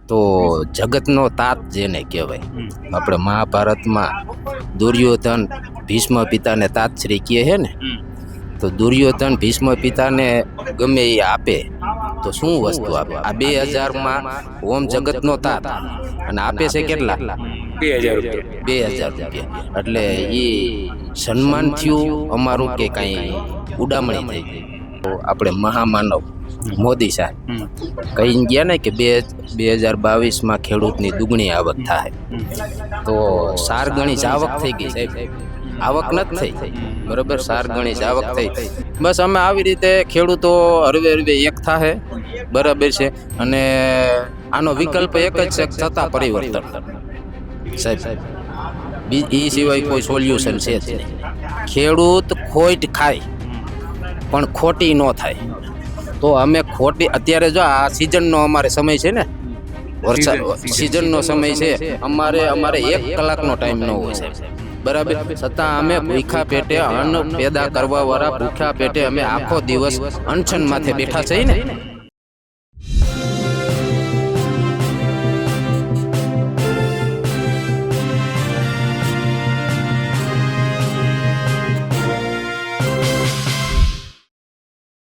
તો જગતનો તાત જેને કહેવાય. આપણે મહાભારતમાં દુર્યોધન ભીષ્મ પિતાને તાતશ્રી કહે છે ને, તો દુર્યોધન ભીષ્મ પિતાને ગમે એ આપે તો શું વસ્તુ આપે? આ 2000માં ઓમ જગતનો તાત, અને આપે છે કેટલા? 2000 રૂપિયા. એટલે એ સન્માન થયું અમારું કે કાંઈ ઉડામણી થઈ? તો આપણે મહામાનવ મોદી સાહેબ કહી ગયા ને કે 2022માં ખેડૂતની દુગણી આવક થાય, તો 4 ગણી જ આવક થઈ ગઈ સાહેબ. આવક નથી થઈ, બરોબર, 4 ગણી જ આવક થઈ. બસ અમે આવી રીતે ખેડૂતો હરવે હરવે એક થાય, બરાબર છે. અને આનો વિકલ્પ એક જ છે, છતાં પરિવર્તન સાહેબ. એ સિવાય કોઈ સોલ્યુશન છે જ નહીં. ખેડૂત ખોટ ખાય પણ ખોટી ન થાય. તો અમે ખોટી, અત્યારે જો આ સિઝનનો અમારે સમય છે ને, વરસાદ સિઝનનો સમય છે, અમારે 1 કલાકનો ટાઈમ ન હોય સાહેબ, બરાબર. છતાં અમે ભૂખ્યા પેટે અન્ન પેદા કરવા વાળા ભૂખ્યા પેટે અમે આખો દિવસ અનશન માથે બેઠા છીએ ને.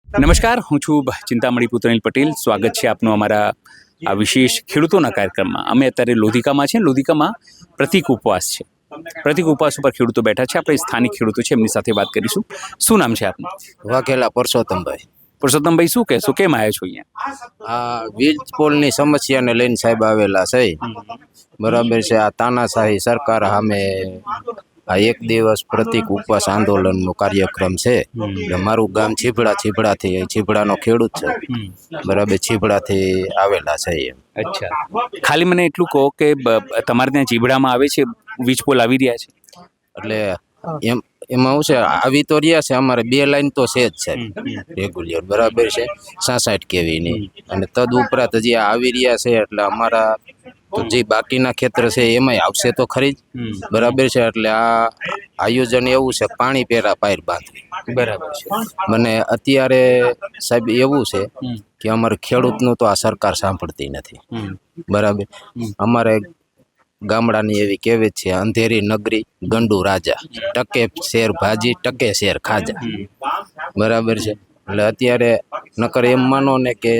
નમસ્કાર, હું છું ચિંતામણી પુત્રનીલ પટેલ. સ્વાગત છે આપનું અમારા આ વિશેષ ખેડૂતોના કાર્યક્રમમાં. અમે અત્યારે લોધિકામાં છીએ. લોધિકામાં પ્રતિક ઉપવાસ છે. પ્રતિક ઉપવાસ ઉપર ખેડૂતો બેઠા છે. આપણે સ્થાનિક ખેડૂતો છે, એમની સાથે વાત કરીશું. શું નામ છે આપનું? વાઘેલા પરસોત્તમભાઈ. પુરુષોત્તમભાઈ, શું કહેશો, કેમ આવ્યા છો અહીંયા? આ વીજ પોલની સમસ્યાને લઈને સાહેબ આવેલા છે, બરાબર છે. આ તાનાશાહી સરકાર સામે આ 1 દિવસ પ્રતિક ઉપવાસ આંદોલનનો કાર્યક્રમ છે. એટલે મારું ગામ છીભડાથી છીભડાનો ખેડૂત છે, બરાબર, છીભડાથી આવેલા છે એમ. અચ્છા, ખાલી મને એટલું કહો કે તમારે ત્યાં ચીબડામાં આવે છે, વીજ પોલ આવી રહ્યા છે? એટલે એમાં શું છે, આવી તો રહ્યા છે, અમારે 2 લાઈન તો છે જ સાહેબ રેગ્યુલર, બરાબર છે, 66 kVની. અને તદ ઉપરાંત હજી આવી રહ્યા છે, એટલે અમારા તો જે બાકીના ખેતર છે એમાંય આવશે તો ખરી જ, બરાબર છે. એટલે આ આયોજન એવું છે, પાણી પેરા પાયર બાંધવી, બરાબર છે. મને અત્યારે સાહેબ એવું છે કે અમારે ખેડૂતનું તો આ સરકાર સાંભળતી નથી, બરાબર. અમારે ગામડાની એવી કહેવત છે, અંધેરી નગરી ગંડુ રાજા, ટકે શેર ભાજી ટકે શેર ખાજા, બરાબર છે. એટલે અત્યારે નકર એમ માનો ને કે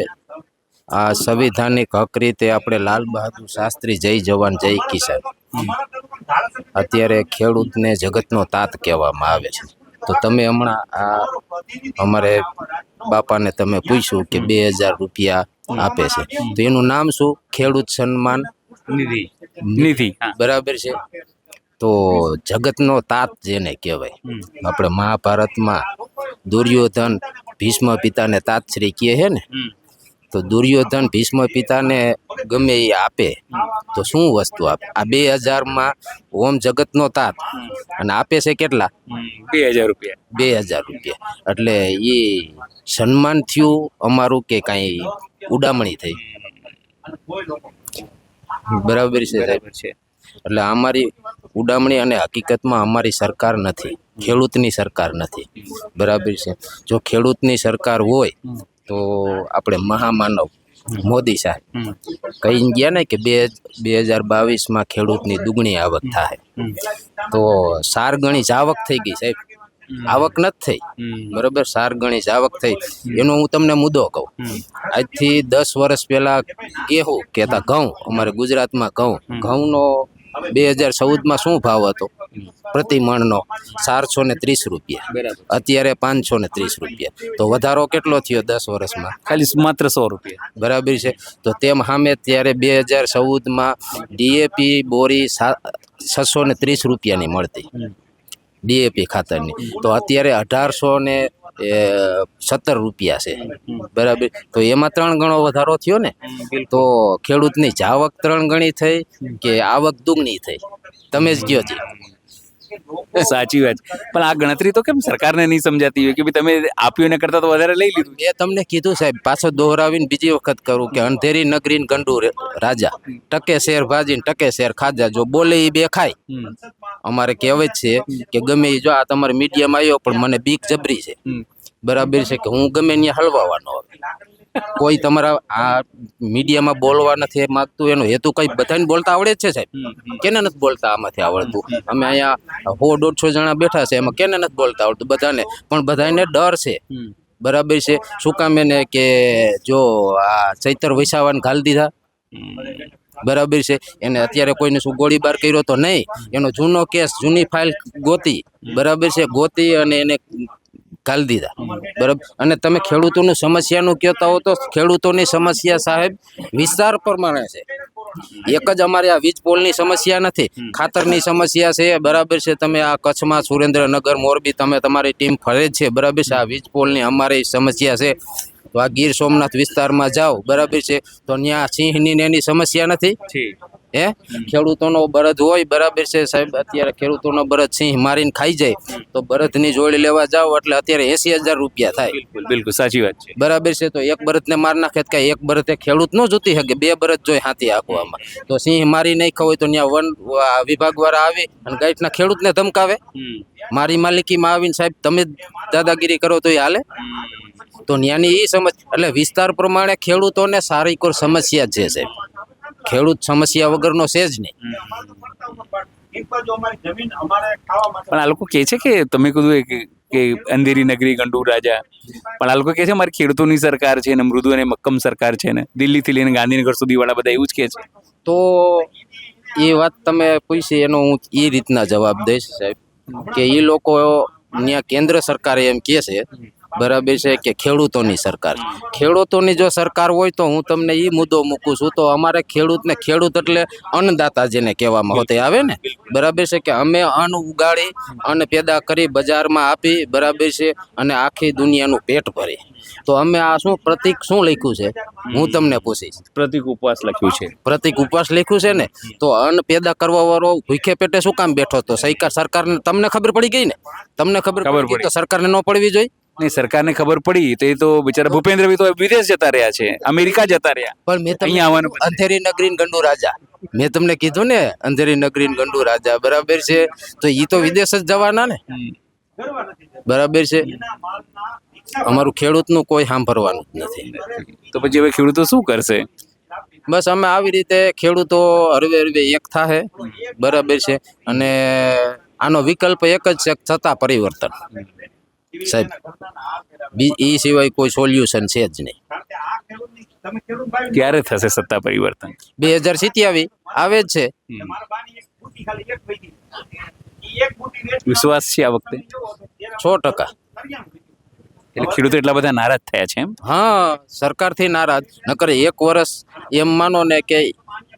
આ સંવિધાનિક હક રીતે આપણે લાલ બહાદુર શાસ્ત્રી જય જવાન જય કિસાન, અત્યારે ખેડૂતને જગતનો તાત કહેવામાં આવે છે. તો તમે હમણાં આ અમારે બાપાને તમે પૂછ્યું કે 2000 રૂપિયા આપે છે, તો એનું નામ શું? ખેડૂત સન્માન નિધિ, બરાબર છે. તો જગતનો તાત જેને કહેવાય. આપણે મહાભારતમાં દુર્યોધન ભીષ્મ પિતાને તાતશ્રી કહે છે ને, તો દુર્યોધન ભીષ્મ પિતાને ગમે એ આપે તો શું વસ્તુ આપે? આ 2000માં ઓમ જગતનો તાત, અને આપે છે કેટલા? 2000 રૂપિયા. 2000 રૂપિયા. એટલે એ સન્માન થયું અમારું કે કાંઈ ઉડામણી થઈ? બરાબર છે સાહેબ. એટલે અમારી ઉડામણી, અને હકીકતમાં અમારી સરકાર નથી, ખેડૂતની સરકાર નથી, બરાબર છે. જો ખેડૂતની સરકાર હોય તો આપણે મહામાનવ મોદી સાહેબ કહી ગયા ને કે 2022માં ખેડૂતની દુગણી આવક થાય, તો 4 ગણી જ આવક થઈ ગઈ સાહેબ. આવક નથી થઈ, બરોબર, 4 ગણી જ આવક થઈ. એનો હું તમને મુદ્દો કહું. આજથી 10 વર્ષ પહેલા કેવું કહેતા, ઘઉં, અમારે ગુજરાતમાં ઘઉંનો 2014માં શું ભાવ હતો પ્રતિ મણનો? 430 રૂપિયા, અત્યારે 530 રૂપિયા. તો વધારો કેટલો થયો 10 વર્ષમાં? ખાલી માત્ર 100 રૂપિયા, બરાબર છે. તો તેમ સામે ત્યારે 2014માં ડીએપી બોરી 630 રૂપિયાની મળતી, ડીએપી ખાતરની. તો અત્યારે 1817 રૂપિયા છે, બરાબર. તો એમાં 3 ગણો વધારો થયો ને. તો ખેડૂતની જાવક 3 ગણી થઈ કે આવક દુગણી થઈ? તમે જ કહો છો. સાચી વાત. પણ આ ગણતરી તો કેમ સરકારને નહીં સમજાતી હોય કે ભાઈ તમે આપ્યું ને કરતા તો વધારે લઈ લીધું? એ તમને કીધું સાહેબ, પાછો દોહરાવીને બીજી વખત કરું કે અંધેરી નગરી ગંડુ રાજા, ટકે શેર ભાજી ટકે શેર ખાજા, જો બોલે એ 2 ખાય. અમારે કહેવત છે કે ગમે એ, જો આ તમારે મીડિયામાં આવ્યો પણ મને બીક જબરી છે, બરાબર છે, કે હું ગમે ત્યાં હલવાવાનો હવે. કોઈ તમારા આ મીડિયામાં બોલવા નથી માંગતું, એનો હેતુ કઈ બધાને બોલતા આવડે જ છે સાહેબ. કેને નથી બોલતા આમાંથી આવડતું? અમે અહીંયા 100-150 જણા બેઠા છે, એમાં કેને નથી બોલતા આવડતું? બધાને, પણ બધાને ડર છે. બરાબર છે. શું કામ એને કે જો આ ચૈતર વૈસાવાને ઘાલી દીધા, બરાબર છે, એને અત્યારે કોઈને શું ગોળીબાર કર્યો તો નહીં, એનો જૂનો કેસ, જૂની ફાઇલ ગોતી, બરાબર છે, ગોતી અને એને ઘાલી દીધા. બરાબર. અને તમે ખેડૂતોનું સમસ્યાનું કહેતા હો તો ખેડૂતોની સમસ્યા સાહેબ વિસ્તાર પ્રમાણે છે. એક જ અમારે આ વીજ પોલની સમસ્યા નથી, ખાતરની સમસ્યા છે. બરાબર છે. તમે આ કચ્છમાં સુરેન્દ્રનગર, મોરબી તમે તમારી ટીમ ફરે જ છે. બરાબર છે. આ વીજ પોલની અમારી સમસ્યા છે. તો આ ગીર સોમનાથ વિસ્તારમાં જાઓ, બરાબર છે, તો ત્યાં સિંહની ને એની સમસ્યા નથી. હે, ખેડૂતોનો બળદ હોય, બરાબર છે સાહેબ, અત્યારે ખેડૂતોનો બળદ સિંહ મારીને ખાઈ જાય તો બળદની જોડી લેવા જાઓ એટલે અત્યારે 80,000 રૂપિયા થાય. બિલકુલ સાચી વાત છે. બરાબર છે. તો એક બળદને માર નાખે કે એક બળદે ખેડૂત ન જોતી શકે, 2 બળદ જોઈ હાથી આંકવામાં. તો સિંહ મારી નાખ્યો હોય તો ત્યાં વન વિભાગ વાળા આવી અને ગાઈટના ખેડૂતને ધમકાવે. મારી માલિકીમાં આવીને સાહેબ તમે દાદાગીરી કરો તો એ હાલે? તો ત્યાંની એ સમજ, એટલે વિસ્તાર પ્રમાણે ખેડૂતોને સારી કોઈ સમસ્યા છે સાહેબ. ખેડૂત સમસ્યા વગરનો છે જ નહીં. પણ આ લોકો કહે છે કે તમે કીધું કે અંધેરી નગરી ગંડુ રાજા, પણ આ લોકો કહે છે મારી ખેડૂતોની સરકાર છે ને મૃદુ અને મક્કમ સરકાર છે ને, દિલ્હીથી લઈને ગાંધીનગર સુધી વાળા બધા એવું જ કહે છે. તો એ વાત તમે પૂછી એનો હું એ રીતના જવાબ દઈશ સાહેબ કે એ લોકો ત્યાં કેન્દ્ર સરકારે એમ કહે છે, બરાબર છે, કે ખેડૂતોની સરકાર. ખેડૂતોની જો સરકાર હોય તો હું તમને એ મુદ્દો મૂકું છું, તો અમારે ખેડૂતને, ખેડૂત એટલે અન્નદાતા જેને કહેવામાં હોતે આવે ને, બરાબર છે, કે અમે અન્ન ઉગાડી, અન્ન પેદા કરી, બજારમાં આપી, બરાબર છે, અને આખી દુનિયાનું પેટ ભરી. તો અમે આ શું પ્રતિક શું લખ્યું છે હું તમને પૂછીશ. પ્રતિક ઉપવાસ લખ્યું છે. પ્રતિક ઉપવાસ લખ્યું છે ને, તો અન્ન પેદા કરવા વાળો ભૂખે પેટે શું કામ બેઠો? તો સરકારને તમને ખબર પડી ગઈ ને, તમને ખબર પડી તો સરકારને ન પડવી જોઈએ? નહીં, સરકારને ખબર પડી તો બિચારા ભૂપેન્દ્રભાઈ તો વિદેશ જતા રહ્યા છે, અમેરિકા જતા રહ્યા. પણ મેં તમને અહીંયા આવવાનું અંધેરી નગરી ગંડુ રાજા, મેં તમને કીધું ને અંધેરી નગરી ગંડુ રાજા, બરાબર છે, તો ઈ તો વિદેશ જ જવાના ને, બરાબર છે. અમારું ખેડૂતનું કોઈ સાંભળવાનું જ નથી. તો પછી હવે ખેડૂતો શું કરશે? બસ અમે આવી રીતે ખેડૂતો હરવે હરવે એક થાય, બરાબર છે, અને આનો વિકલ્પ એક જ છે, સત્તા પરિવર્તન સાહેબ. એ સિવાય કોઈ સોલ્યુશન છે જ નહીં. ક્યારે થશે સત્તા પરિવર્તન? 2027 આવે જ છે. વિશ્વાસ છે આ વખતે? 100%. એટલે ખેડૂતો એટલા બધા નારાજ થયા છે એમ? હા, સરકારથી નારાજ. નકર 1 વર્ષ એમ માનો ને કે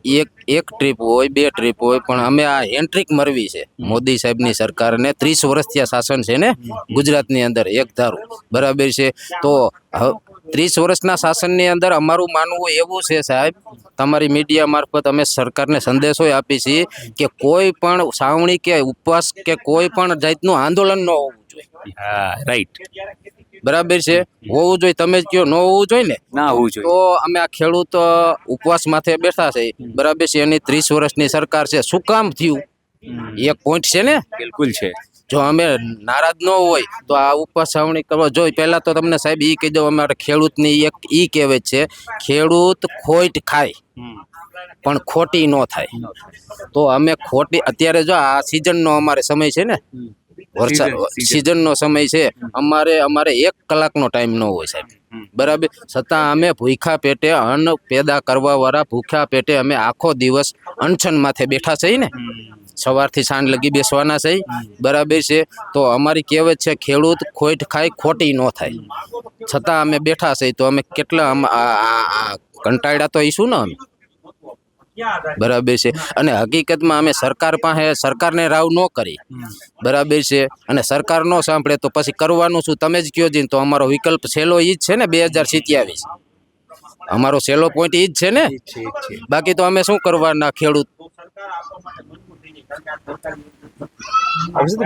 એક ટ્રીપ હોય, 2 ટ્રીપ હોય, પણ અમે આ હેન્ટ્રિક મરવી છે મોદી સાહેબની સરકારને. 30 વર્ષથી આ શાસન છે ને ગુજરાતની અંદર એક ધારું, બરાબર છે. તો 30 વર્ષના શાસનની અંદર અમારું માનવું એવું છે સાહેબ, તમારી મીડિયા મારફત અમે સરકારને સંદેશો આપી છીએ કે કોઈ પણ સાવણી કે ઉપવાસ કે કોઈ પણ જાતનું આંદોલન ન હોવું જોઈએ. હા, રાઈટ, બરાબર છે. હોવું જોઈએ, તમે જ કયો ન હોવું જોઈએ ને? ના હોવું જોઈએ. તો અમે આ ખેડૂત ઉપવાસ માથે બેઠા છે, બરાબર છે, એની 30 વર્ષની સરકાર છે. શું કામ થયું? એક પોઈન્ટ છે ને. બિલકુલ છે. જો અમે નારાજ ન હોય તો આ ઉપવાસ છાવણી કરવા જોઈએ. પહેલા તો તમને સાહેબ ઈ કહી દઉં, અમારે ખેડૂતની એક ઈ કહેવત છે, ખેડૂત ખોટ ખાય પણ ખોટી ન થાય. તો અમે ખોટી, અત્યારે જો આ સિઝનનો અમારે સમય છે ને, વરસાદ સિઝનનો સમય છે, અમારે 1 કલાકનો ટાઈમ ન હોય સાહેબ, બરાબર. છતાં અમે ભૂખ્યા પેટે, અન્ન પેદા કરવા વાળા ભૂખ્યા પેટે અમે આખો દિવસ અનશન માથે બેઠા છીએ ને, સવારથી સાંજ લગી બેસવાના છે, બરાબર છે. તો અમારી કહેવત છે, ખેડૂત ખોટ ખાય ખોટી ન થાય. છતાં અમે બેઠા છે. તો અમે કેટલા કંટાળ્યા તો ઈશું ને અમે, બરાબર છે. અને હકીકતમાં અમે સરકાર પાસે, સરકારને રાવ ન કરી, બરાબર છે, અને સરકાર ન સાંભળે તો પછી કરવાનું શું? તમે જ કયો જીને. તો અમારો વિકલ્પ છેલ્લો ઈ જ છે ને, 2027 અમારો છેલ્લો પોઈન્ટ ઈ જ છે ને. બાકી તો અમે શું કરવાના ખેડૂત?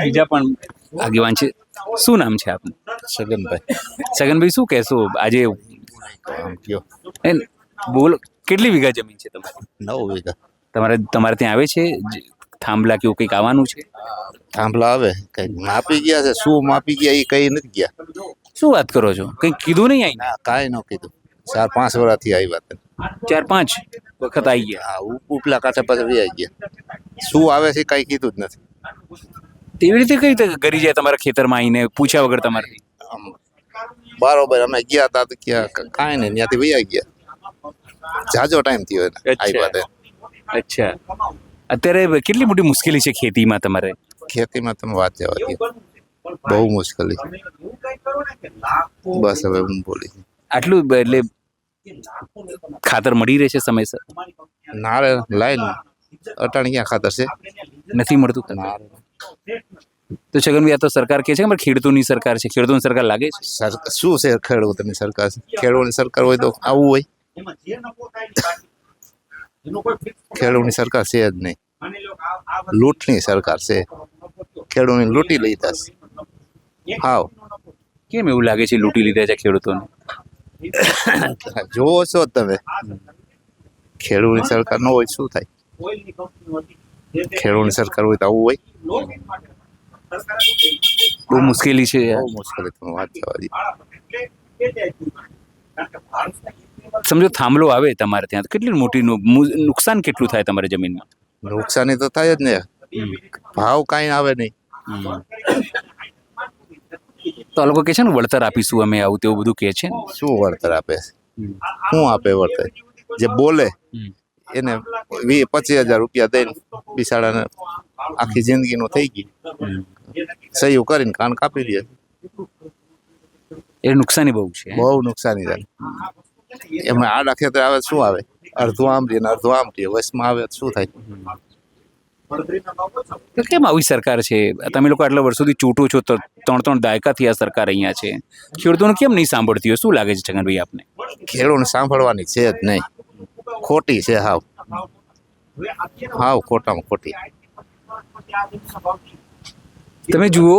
બીજા પણ આગેવાન છે. શું નામ છે આપનું? સગનભાઈ. સગનભાઈ, શું કહેશો આજે? બોલો, કેટલી વીઘા જમીન છે તમારી? 9 વીઘા. તમારે ત્યાં આવે છે થાંભલા કે એવું કંઈક આવવાનું છે? થાંભલા આવે, કઈક માપી ગયા છે. શું માપી ગયા એ કઈ નથી ગયા. શું વાત કરો છો? કંઈક કીધું નહીં? આઈ ના, કાંઈ ન કીધું. 4-5 વર્ષથી આવ્યા હતા. 4-5 વખત આવી ગયા. હા ઉપલા કાંઠે પછી વ્યાઈ ગયા. શું આવે છે કઈ કીધું જ નથી. તેવી રીતે કઈ રીતે કરી જાય તમારા ખેતરમાં આવીને પૂછ્યા વગર તમારાથી? આમ બરોબર અમે ગયા હતા તો ક્યાં કાંઈ નહીં, ત્યાંથી વ્યાઈ ગયા. જાજો ટાઈમ થયો એને આવ્યા તે. અચ્છા, અત્યારે કેટલી મોટી મુશ્કેલી છે ખેતીમાં તમારે? ખેતીમાં તમે વાત જવા દો, બહુ મુશ્કેલી છે. બસ હવે હું બોલી આટલું એટલે ખાતર મળી રહેશે સમયસર? નારે લાઈન અટાણી ક્યાં ખાતર છે, નથી મળતું તમને? નારે તો છગનભાઈ, આ તો સરકાર કહે છે કે અમારે ખેડૂતોની સરકાર છે, ખેડૂતોની સરકાર લાગે છે? શું છે ખેડૂતોની સરકાર? ખેડૂતોની સરકાર હોય તો આવું હોય? ખેડૂતની સરકાર છે જ નહીં, લૂંટની સરકાર છે. ખેડૂતને લૂંટી લીધા છે. હાવ કેમ એવું લાગે છે લૂંટી લીધા છે ખેડૂતોને? જોવો છો જ તમે, ખેડૂતની સરકાર ન હોય શું થાય? ખેડૂતની સરકાર હોય તો આવું હોય? બહુ મુશ્કેલી છે યાર. બહુ મુશ્કેલી, તમે વાત જવા દો. સમજો થાંભલો આવે તમારે ત્યાં, તો કેટલી મોટી નુકસાન કેટલું થાય તમારી જમીનમાં? નુકસાની તો થાય જ ને. ભાવ કાંઈ આવે નહીં. તો આ લોકો કહે છે ને વળતર આપીશું અમે, આવું તેવું બધું કહે છે ને. શું વળતર આપે છે? શું આપે વળતર? જે બોલે એને 20-25 હજાર રૂપિયા દઈને બિચારાને આખી જિંદગીનું થઈ ગઈ. સહી કરીને કાન કાપી દે. એ નુકસાની બહુ છે. બહુ નુકસાની થાય. એમાં આડા ખેતર આવે શું આવે? અડધું આમ રહે ને અડધું આમ રહે, વચમાં આવે તો શું થાય? તો કેમ આવી સરકાર છે? તમે લોકો આટલા વર્ષોથી ચૂંટો છો, તો 3 દાયકાથી આ સરકાર અહીંયા છે, ખેડૂતોને કેમ નહીં સાંભળતી હોય? શું લાગે છે છગનભાઈ આપને? ખેડૂતને સાંભળવાની છે જ નહીં. ખોટી છે હાવ, હાવ ખોટામાં ખોટી. તમે જુઓ,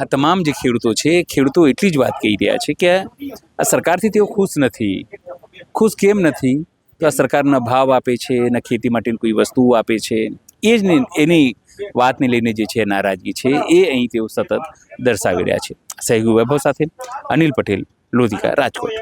આ તમામ જે ખેડૂતો છે, ખેડૂતો એટલી જ વાત કહી રહ્યા છે કે આ સરકારથી તેઓ ખુશ નથી. ખુશ કેમ નથી? તો આ સરકારના ભાવ આપે છે, ના ખેતી માટેની કોઈ વસ્તુઓ આપે છે, એ જ એની વાતને લઈને જે છે નારાજગી છે, એ અહીં તેઓ સતત દર્શાવી રહ્યા છે. સહયોગી વૈભવ સાથે અનિલ પટેલ, લોધિકા, રાજકોટ.